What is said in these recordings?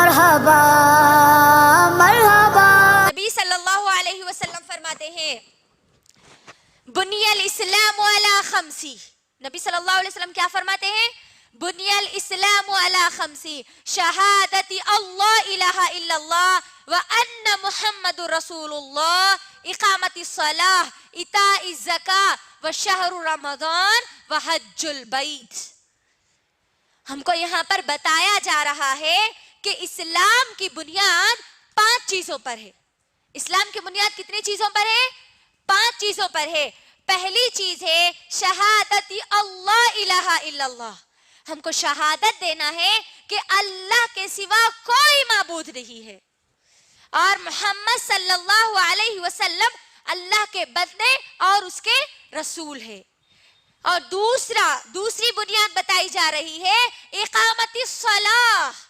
مرحبا مرحبا. نبی صلی اللہ علیہ وسلم فرماتے ہیں بنی الاسلام علی خمسی. نبی صلی اللہ علیہ وسلم کیا فرماتے ہیں؟ بنی الاسلام علی خمسی شہادت اللہ الہ الا اللہ وان محمد رسول اللہ اقامت الصلاۃ ایتاء الزکاۃ وشہر رمضان وحج البیت. ہم کو یہاں پر بتایا جا رہا ہے کہ اسلام کی بنیاد 5 چیزوں پر ہے. اسلام کی بنیاد کتنی چیزوں پر ہے؟ 5 چیزوں پر ہے. پہلی چیز ہے شہادت اللہ الہ الا اللہ. ہم کو شہادت دینا ہے کہ اللہ کے سوا کوئی معبود نہیں ہے اور محمد صلی اللہ علیہ وسلم اللہ کے بندے اور اس کے رسول ہے. اور دوسری بنیاد بتائی جا رہی ہے اقامت الصلاۃ.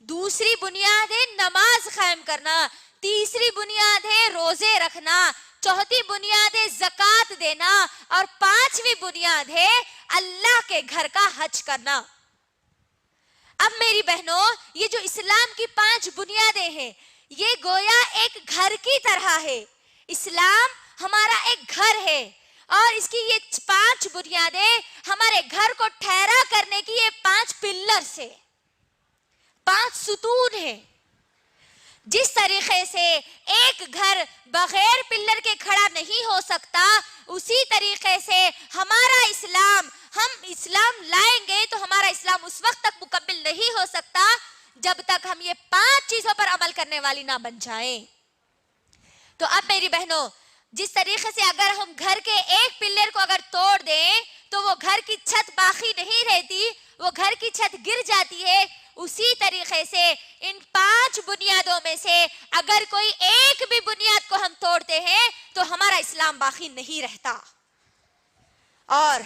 دوسری بنیاد ہے نماز قائم کرنا. تیسری بنیاد ہے روزے رکھنا. چوتھی بنیاد ہے زکوٰۃ دینا. اور 5ویں بنیاد ہے اللہ کے گھر کا حج کرنا. اب میری بہنوں یہ جو اسلام کی 5 بنیادیں ہیں یہ گویا ایک گھر کی طرح ہے. اسلام ہمارا ایک گھر ہے اور اس کی یہ 5 بنیادیں ہمارے گھر کو ٹھہرا کرنے کی یہ 5 پلرز ہے، 5 ستون ہیں. جس طریقے سے ایک گھر بغیر پلر کے کھڑا نہیں ہو سکتا اسی طریقے سے ہمارا اسلام، ہم اسلام لائیں گے تو ہمارا اسلام اس وقت تک مکمل نہیں ہو سکتا جب تک ہم یہ 5 چیزوں پر عمل کرنے والی نہ بن جائیں. تو اب میری بہنوں جس طریقے سے اگر ہم گھر کے ایک پلر کو اگر توڑ دیں تو وہ گھر کی چھت باقی نہیں رہتی، وہ گھر کی چھت گر جاتی ہے. اسی طریقے سے ان 5 بنیادوں میں سے اگر کوئی ایک بھی بنیاد کو ہم توڑتے ہیں تو ہمارا اسلام باقی نہیں رہتا. اور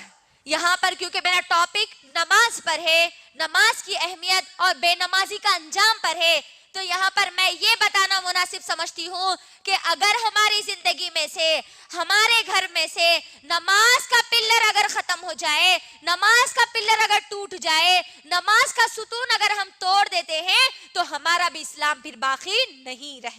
یہاں پر کیونکہ میرا ٹاپک نماز پر ہے، نماز کی اہمیت اور بے نمازی کا انجام پر ہے، تو یہاں پر میں یہ بتانا مناسب سمجھتی ہوں کہ اگر ہماری زندگی میں سے، ہمارے گھر میں سے نماز کا پلر اگر ختم ہو جائے، نماز کا پلر اگر ٹوٹ جائے، نماز کا ستون اگر ہم توڑ دیتے ہیں تو ہمارا بھی اسلام پھر باقی نہیں رہتا.